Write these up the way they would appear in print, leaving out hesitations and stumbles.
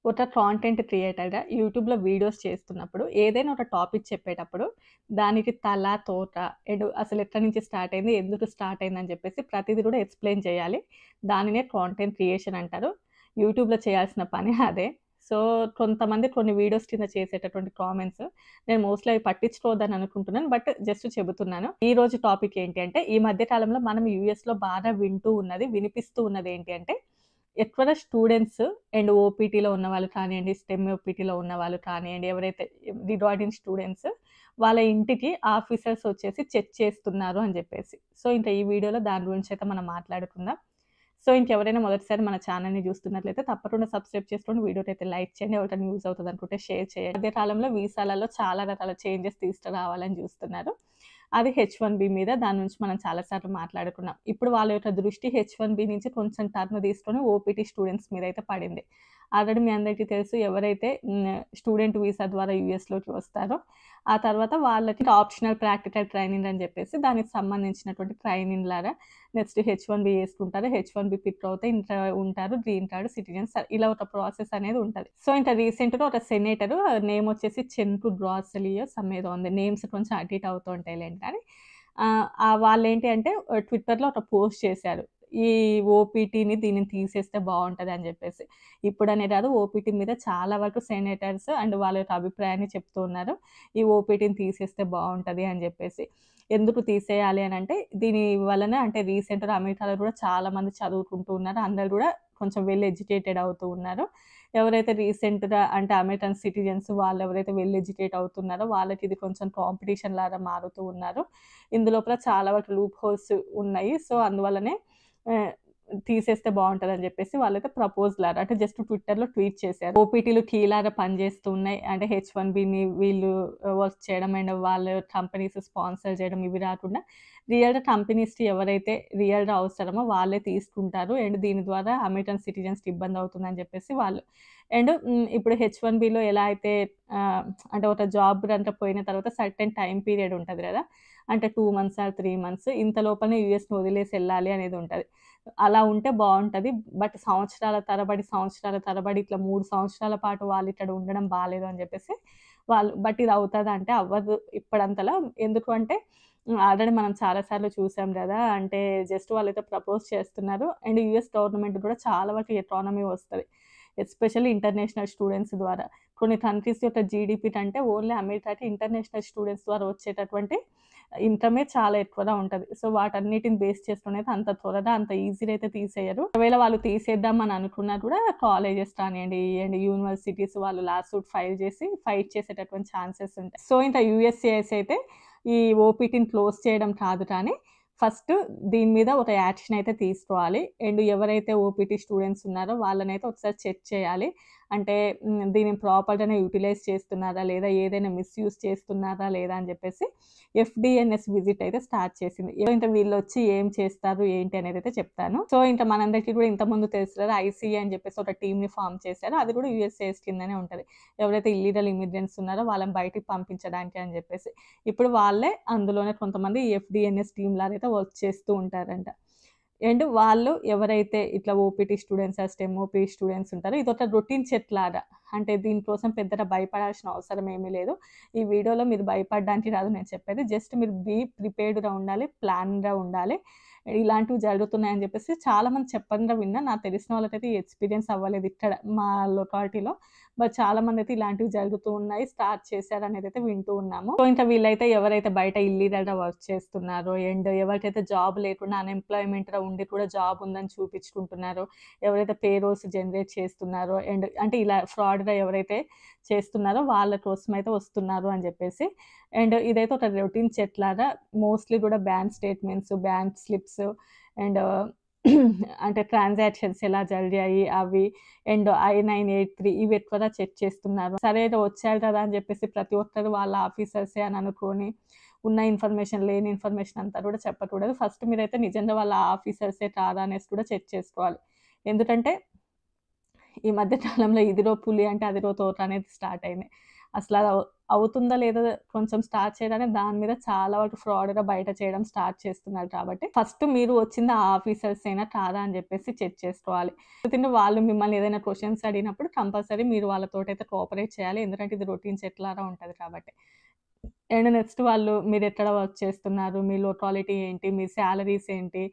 ఒక కాంటెంట్ క్రియేటర్‌గా యూట్యూబ్‌లో వీడియోస్ చేస్తున్నప్పుడు, ఏదైనా ఒక టాపిక్ చెప్పేటప్పుడు, దానికి తల, తోక అసలెక్కడి నుంచి స్టార్ట్ అయింది, ఎందుకు స్టార్ట్ అయిందని చెప్పేసి ప్రతీది కూడా ఎక్స్‌ప్లెయిన్ చేయాలి. దానినే కాంటెంట్ క్రియేషన్ అంటారు. యూట్యూబ్‌లో చేయాల్సిన పని అదే. సో, కొంతమంది కొన్ని వీడియోస్ కింద చేసేటటువంటి కామెంట్స్ నేను మోస్ట్‌లీ అవి పట్టించుకోవద్దని అనుకుంటున్నాను. బట్ జస్ట్ చెబుతున్నాను. ఈరోజు టాపిక్ ఏంటి అంటే, ఈ మధ్య కాలంలో మనం యూఎస్‌లో బాగా వింటూ ఉన్నది, వినిపిస్తూ ఉన్నది ఏంటి అంటే ఎక్కువగా స్టూడెంట్స్ అండ్ ఓపీటీలో ఉన్నవాళ్ళు కానియండి, స్టెమ్ ఓపీటీలో ఉన్నవాళ్ళు కానియండి, ఎవరైతే రిగార్డింగ్ స్టూడెంట్స్ వాళ్ళ ఇంటికి ఆఫీసర్స్ వచ్చేసి చెక్ చేస్తున్నారు అని జెప్పేసి. సో, ఇంక ఈ వీడియోలో దాని గురించయితే మనం మాట్లాడుకుందాం. సో, ఇంకెవరైనా మొదటిసారి మన ఛానెల్‌ని జూస్తున్నట్లయితే తప్పకుండా సబ్స్క్రైబ్ చేసుకోండి. వీడియోకైతే లైక్ చేయండి. ఎవరికైనా యూజ్ అవుతదనుకుంటే షేర్ చేయండి. మధ్య కాలంలో వీసాలలో చాలా రకాల చేంజెస్ తీసుకురావాలని జూస్తున్నారు. అది హెచ్-1బీ మీద. దాని నుంచి మనం చాలా సార్లు మాట్లాడుకున్నాం. ఇప్పుడు వాళ్ళ యొక్క దృష్టి హెచ్-1బీ నుంచి కొంచెం టర్న్ తీసుకొని ఓపీటీ స్టూడెంట్స్ మీదయితే పడింది. ఆల్రెడీ మీ అందరికీ తెలుసు ఎవరైతే స్టూడెంట్ వీసా ద్వారా యూఎస్‌లోకి వస్తారో, ఆ తర్వాత వాళ్ళకి ఆప్షనల్ ప్రాక్టికల్ ట్రైనింగ్ అని జెప్పేసి దానికి సంబంధించినటువంటి ట్రైనింగ్ లాగా నెక్స్ట్ హెచ్-1బీ చేసుకుంటారు. హెచ్-1బీ పిక్ అవుతే ఇంకా ఉంటారు. గ్రీన్ కార్డ్, సిటిజన్స్ ఇలా ఒక ప్రాసెస్ అనేది ఉంటది. సో, ఇంకా రీసెంట్‌గా ఒక సెనేటర్ నేమ్ వచ్చేసి చెంటు గ్రాసలియో సమ్ ఏదో ఉంది. నేమ్స్ కొంచెం అటు ఇటు అవుతూ ఉంటాయిలెండి కానీ వాళ్ళేంటి అంటే ట్విట్టర్‌లో ఒక పోస్ట్ చేశారు. ఈ ఓపీటీని దీన్ని తీసేస్తే బావుంటదని జెప్పేసి. ఇప్పుడనే కాదు ఓపీటీ మీద చాలా వరకు సెనేటర్స్ అండ్ వాళ్ళ యొక్క అభిప్రాయాన్ని చెప్తూ ఉన్నారు. ఈ ఓపీటీని తీసేస్తే బావుంటది అని జెప్పేసి. ఎందుకు తీసేయాలి అనంటే, దీని వలన అంటే రీసెంట్‌గా అమెరికాలో గూడా చాలా మంది చదువుకుంటూ ఉన్నారు. అందరూ గూడా కొంచెం వెల్ ఎడ్యుకేటెడ్ అవుతూ ఉన్నారు. ఎవరైతే రీసెంట్‌గా అంటే అమెరికన్ సిటిజన్స్ వాళ్ళెవరైతే వెల్ ఎడ్యుకేట్ అవుతున్నారో వాళ్ళకి ఇది కొంచెం కాంపిటీషన్ లాగా మారుతూ ఉన్నారు. ఇందులోపల చాలా వరకు లూప్ హోల్స్ ఉన్నాయి. సో, అందువల్లనే ఆహ్, తీసేస్తే బావుంటదని జెప్పేసి వాళ్ళైతే ప్రపోజలాగా అంటే జస్ట్ ట్విట్టర్‌లో ట్వీట్ చేశారు. ఓపీటీలు కీలాగా పనిజేస్తూ ఉన్నాయి. అంటే హెచ్-1బీని వీళ్ళు వర్క్ చేయడం అండ్ వాళ్ళ కంపెనీస్ స్పాన్సర్ చేయడం ఇవి రాకుండా రియల్‌గా కంపెనీస్‌కి ఎవరైతే రియల్‌గా అవసరమో వాళ్ళే తీసుకుంటారు. అండ్ దీని ద్వారా అమెరికన్ సిటిజన్స్‌కి ఇబ్బందవుతుందని జెప్పేసి వాళ్ళు. అండ్ ఇప్పుడు హెచ్-1బీలో ఎలా అయితే ఆహ్, అంటే ఒక జాబ్ గనుక పోయిన తర్వాత సర్టెన్ టైమ్ పీరియడ్ ఉంటది గదా! అంటే 2 మంత్స్ ఆర్ 3 మంత్స్ ఇంత లోపలనే యూఎస్‌ని వదిలేసి ఎళ్ళాలి అనేది ఉంటది. అలా ఉంటే బావుంటది. బట్ సంవత్సరాల తరబడి ఇట్లా 3 సంవత్సరాల పాటు వాళ్ళిక్కడ ఉండడం బాలేదు అని జెప్పేసి వాళ్ళు బట్ ఇది అవుతదా అంటే అవ్వదు ఇప్పడంతలా. ఎందుకు అంటే ఆల్రెడీ మనం చాలా సార్లు చూసాం గదా! అంటే జస్ట్ వాళ్ళైతే ప్రపోజ్ చేస్తున్నారు. అండ్ యూఎస్ గవర్నమెంట్ గూడా చాలా వరకు ఎకానమీ వస్తది. ఎస్పెషల్లీ ఇంటర్నేషనల్ స్టూడెంట్స్ ద్వారా. కొన్ని కంట్రీస్ యొక్క జీడీపీ కంటే ఓన్లీ అమెరికాకి ఇంటర్నేషనల్ స్టూడెంట్స్ ద్వారా వచ్చేటటువంటి ఇన్‌కమే చాలా ఎక్కువగా ఉంటది. సో, వాటన్నిటిని బేస్ చేసుకొనైతే అంత త్వరగా, అంత ఈజీగా అయితే తీసేయరు. ఒకవేళ వాళ్ళు తీసేద్దాం అని అనుకున్నా కూడా కాలేజెస్ కానియండి అండ్ యూనివర్సిటీస్ వాళ్ళు లా సూట్ ఫైల్ చేసి ఫైట్ చేసేటటువంటి ఛాన్సెస్ ఉంటాయి. సో, ఇంకా యూఎస్‌సిఐస్ అయితే ఈ ఓపీటీని క్లోజ్ చేయడం కాదు కానీ, ఫస్ట్ దీని మీద ఒక యాక్షన్ అయితే తీసుకోవాలి. అండ్ ఎవరైతే ఓపీటీ స్టూడెంట్స్ ఉన్నారో వాళ్ళనైతే ఒకసారి చెక్ చేయాలి. అంటే దీన్ని ప్రాపర్‌గానే యుటిలైజ్ చేస్తున్నారా? లేదా ఏదైనా మిస్‌యూజ్ చేస్తున్నారా? లేదా? అని చెప్పేసి ఎఫ్‌డిఎన్ఎస్ విజిట్ అయితే స్టార్ట్ చేసింది. ఇంక వీళ్ళొచ్చి ఏం చేస్తారు? ఏంటి? అనేదైతే చెప్తాను. సో, ఇంక మనందరికీ కూడా ఇంతకుముందు తెలుసు కదా! ఐసీఏ అని చెప్పేసి ఒక టీమ్‌ని ఫార్మ్ చేశారు. అది కూడా యూఎస్‌సిఐస్ కిందనే ఉంటది. ఎవరైతే ఇల్లీగల్ ఇమిగ్రెంట్స్ ఉన్నారో వాళ్ళని బయటికి పంపించడానికి అని చెప్పేసి. ఇప్పుడు వాళ్ళే అందులోనే కొంతమంది ఎఫ్‌డిఎన్ఎస్ టీమ్ లాగైతే వర్క్ చేస్తూ ఉంటారంట. అండ్ వాళ్ళు ఎవరైతే ఇట్లా OPT students, stem OP students ఉంటారో ఇదొక రొటీన్ చెక్ లాగా. అంటే దీనికోసం పెద్దగా భయపడాల్సిన అవసరం ఏమీ లేదు. ఈ వీడియోలో మీరు భయపడడానికి కాదు నేను చెప్పేది. జస్ట్ మీరు బీ ప్రిపేర్డ్‌గా ఉండాలి. ప్లాన్‌గా ఉండాలి. ఇలాంటివి జరుగుతున్నాయని చెప్పేసి చాలామంది చెప్పంగా విన్నా. నాకు తెలిసిన వాళ్ళకైతే ఈ ఎక్స్‌పీరియన్స్ అవ్వలేదు ఇక్కడ మా లొకాలిటీలో. బట్ చాలామందైతే ఇలాంటివి జరుగుతూ ఉన్నాయి. స్టార్ట్ చేశారనేదైతే వింటూ ఉన్నాము. సో, ఇంకా వీళ్ళైతే ఎవరైతే బయట ఇల్లీగల్‌గా వర్క్ చేస్తున్నారో అండ్ ఎవరికైతే జాబ్ లేకుండా అన్‌ఎంప్లాయ్‌మెంట్‌గా ఉండి కూడా జాబ్ ఉందని చూపించుకుంటున్నారో, ఎవరైతే పేరోల్స్ జనరేట్ చేస్తున్నారో అండ్ అంటే ఇలా ఫ్రాడ్‌గా ఎవరైతే చేస్తున్నారో వాళ్ళ కోసమైతే వస్తున్నారు అని చెప్పేసి. అండ్ ఇదైతే ఒక రొటీన్ చెక్ లాగా మోస్ట్‌లీ కూడా bank statements, bank slips and అంటే ట్రాన్సాక్షన్స్ ఎలా జరిగాయి అవి అండ్ I-983 ఇవి ఎక్కువగా చెక్ చేస్తున్నారు. సరే ఏదో వచ్చారు కదా అని చెప్పేసి ప్రతి ఒక్కరు వాళ్ళ ఆఫీసర్సే అని అనుకోని ఉన్న ఇన్ఫర్మేషన్, లేని ఇన్ఫర్మేషన్ అంతా కూడా చెప్పకూడదు. ఫస్ట్ మీరైతే నిజంగా వాళ్ళ ఆఫీసర్సే కాదా అనేసి కూడా చెక్ చేసుకోవాలి. ఎందుకంటే ఈ మధ్య కాలంలో ఇదిరో పులి అంటే అదిరో తోక అనేది స్టార్ట్ అయింది. అసల అవుతుందా లేదా కొంచెం స్టార్ట్ చేయడానికి దాని మీద చాలా వరకు ఫ్రాడ్‌గా బయట చేయడం స్టార్ట్ చేస్తున్నారు కాబట్టి, ఫస్ట్ మీరు వచ్చింది ఆ ఆఫీసర్సేనా కాదా అని చెప్పేసి చెక్ చేసుకోవాలి. వాళ్ళు మిమ్మల్ని ఏదైనా క్వెషన్స్ అడిగినప్పుడు కంపల్సరీ మీరు వాళ్ళతోటైతే కోఆపరేట్ చేయాలి. ఎందుకంటే ఇది రొటీన్ సెట్‌లాగా ఉంటది కాబట్టి. అండ్ నెక్స్ట్ వాళ్ళు మీరెక్కడ వర్క్ చేస్తున్నారు? మీ లొకాలిటీ ఏంటి? మీ సాలరీస్ ఏంటి?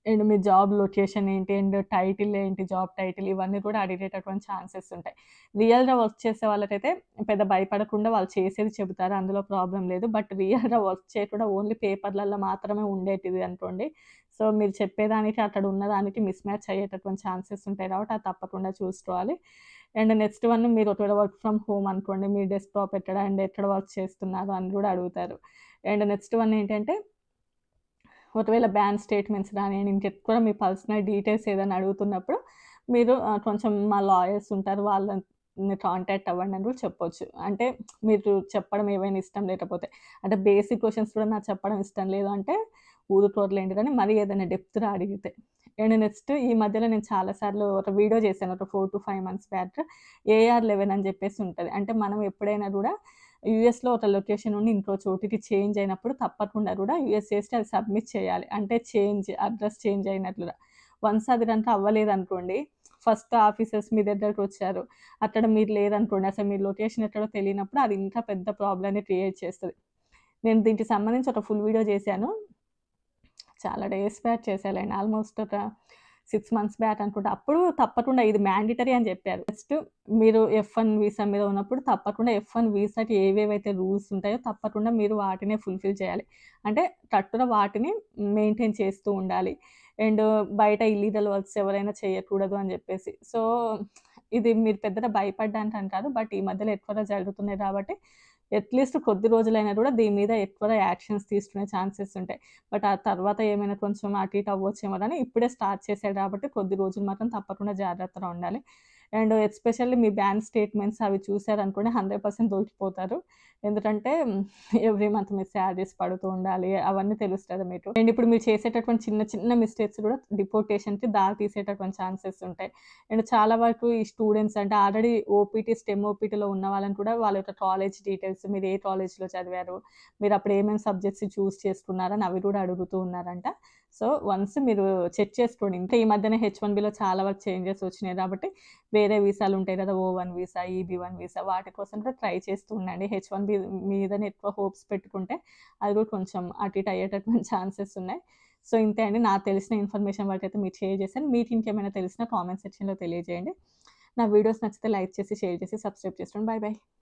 అండ్ మీ జాబ్ లొకేషన్ ఏంటి? అండ్ టైటిల్ ఏంటి? జాబ్ టైటిల్ ఇవన్నీ కూడా అడిగేటటువంటి ఛాన్సెస్ ఉంటాయి. రియల్‌గా వర్క్ చేసే వాళ్ళకైతే పెద్ద భయపడకుండా వాళ్ళు చేసేది చెబుతారు. అందులో ప్రాబ్లమ్ లేదు. బట్ రియల్‌గా వర్క్ చేయకుండా ఓన్లీ పేపర్‌లలో మాత్రమే ఉండేటిది అనుకోండి. సో, మీరు చెప్పేదానికి అక్కడ ఉన్నదానికి మిస్ మ్యాచ్ అయ్యేటటువంటి ఛాన్సెస్ ఉంటాయి కాబట్టి అది తప్పకుండా చూసుకోవాలి. అండ్ నెక్స్ట్ వన్ మీరు ఒకవేళ వర్క్ ఫ్రమ్ హోమ్ అనుకోండి. మీ డెస్క్‌టాప్ ఎక్కడ అండ్ ఎక్కడ వర్క్ చేస్తున్నారు అని కూడా అడుగుతారు. అండ్ నెక్స్ట్ వన్ ఏంటంటే ఒకవేళ బ్యాంక్ స్టేట్మెంట్స్ గానియండి, ఇంకెక్కువ మీ పర్సనల్ డీటెయిల్స్ ఏదైనా అడుగుతున్నప్పుడు మీరు కొంచెం మా లాయర్స్ ఉంటారు. వాళ్ళని కాంటాక్ట్ అవ్వండి అని కూడా చెప్పొచ్చు. అంటే మీరు చెప్పడం ఏమైనా ఇష్టం లేకపోతే. అంటే బేసిక్ క్వెషన్స్ కూడా నాకు చెప్పడం ఇష్టం లేదు అంటే ఊరుకోరులేండి కానీ మరీ ఏదైనా డెప్త్‌గా అడిగితే. అండ్ నెక్స్ట్ ఈ మధ్యలో నేను చాలా సార్లు ఒక వీడియో చేశాను. ఒక 4-5 మంత్స్ బ్యాక్ ఏఆర్11 అని చెప్పేసి ఉంటది. అంటే మనం ఎప్పుడైనా కూడా యూఎస్‌లో ఒక లొకేషన్ నుండి ఇంకో చోటికి చేంజ్ అయినప్పుడు తప్పకుండా కూడా యూఎస్ చేస్తే అది సబ్మిట్ చేయాలి. అంటే అడ్రెస్ చేంజ్ అయినట్లుగా. వన్స్ అది గనుక అవ్వలేదనుకోండి, ఫస్ట్ ఆఫీసర్స్ మీ దగ్గరకొచ్చారు. అక్కడ మీరు లేరనుకోండి, అసలు మీ లొకేషన్ ఎక్కడో తెలియనప్పుడు అది ఇంకా పెద్ద ప్రాబ్లమ్‌ని క్రియేట్ చేస్తది. నేను దీనికి సంబంధించి ఒక ఫుల్ వీడియో చేశాను. చాలా డేస్ బ్యాక్ చేశాలేండి. ఆల్‌మోస్ట్ ఒక 6 మంత్స్ బ్యాక్ అనుకుంటా. అప్పుడు తప్పకుండా ఇది మ్యాండేటరీ అని చెప్పారు. నెక్స్ట్ మీరు ఎఫ్1 వీసా మీద ఉన్నప్పుడు తప్పకుండా ఎఫ్1 వీసాకి ఏవేవైతే రూల్స్ ఉంటాయో తప్పకుండా మీరు వాటినే ఫుల్‌ఫిల్ చేయాలి. అంటే కరెక్ట్‌గా వాటిని మెయింటైన్ చేస్తూ ఉండాలి. అండ్ బయట ఇల్లీగల్ వర్క్స్ ఎవరైనా చేయకూడదు అని చెప్పేసి. సో, ఇది మీరు పెద్దగా భయపడడానికని కాదు. బట్ ఈ మధ్యలో ఎక్కువగా జరుగుతున్నాయి కాబట్టి అట్‌లీస్ట్ కొద్ది రోజులైనా కూడా దీని మీద ఎక్కువగా యాక్షన్స్ తీసుకునే ఛాన్సెస్ ఉంటాయి. బట్ ఆ తర్వాత ఏమైనా కొంచెం అటు ఇటు అవ్వచ్చేమో గానీ ఇప్పుడే స్టార్ట్ చేశారు కాబట్టి కొద్ది రోజులు మాత్రం తప్పకుండా జాగ్రత్తగా ఉండాలి. And especially me bank statements అవి చూసారనుకోండి 100% దొరికిపోతారు. ఎందుకంటే ఎవ్రీ మంత్ మీ సాలరీస్ పడుతూ ఉండాలి. అవన్నీ తెలుస్తది మీకు. అండ్ ఇప్పుడు మీరు చేసేటటువంటి చిన్న చిన్న మిస్టేక్స్ కూడా డిపోర్టేషన్‌కి దారి తీసేటటువంటి ఛాన్సెస్ ఉంటాయి. అండ్ చాలా వరకు ఈ స్టూడెంట్స్ అంటే ఆల్రెడీ ఓపీటీ, స్టెమ్ ఓపీటీలో ఉన్న వాళ్ళని కూడా వాళ్ళ యొక్క కాలేజ్ డీటెయిల్స్ మీరు ఏ కాలేజ్‌లో చదివారు? మీరప్పుడు ఏమేమి సబ్జెక్ట్స్ చూజ్ చేసుకున్నారని అవి కూడా అడుగుతూ ఉన్నారంట. సో, వన్స్ మీరు చెక్ చేసుకోండి. ఇంకా ఈ మధ్యన హెచ్-1బీలో చాలా వరకు చేంజెస్ వచ్చినాయి కాబట్టి వేరే వీసాలుంటాయి కదా! ఓ1 వీసా, ఈబీ1 వీసా వాటి కోసం కూడా ట్రై చేస్తూ ఉండండి. హెచ్-1బీ మీదనే ఎక్కువ హోప్స్ పెట్టుకుంటే అది కూడా కొంచెం అటు ఇటు అయ్యేటటువంటి ఛాన్సెస్ ఉన్నాయి. సో, ఇంతే అండి. నాకు తెలిసిన ఇన్ఫర్మేషన్ వరకైతే మీకు షేర్ చేశాను. మీకు ఇంకేమైనా తెలిసినా కామెంట్ సెక్షన్‌లో తెలియజేయండి. నా వీడియోస్ నచ్చితే లైక్ చేసి, షేర్ చేసి, సబ్స్క్రైబ్ చేసుకోండి. By by.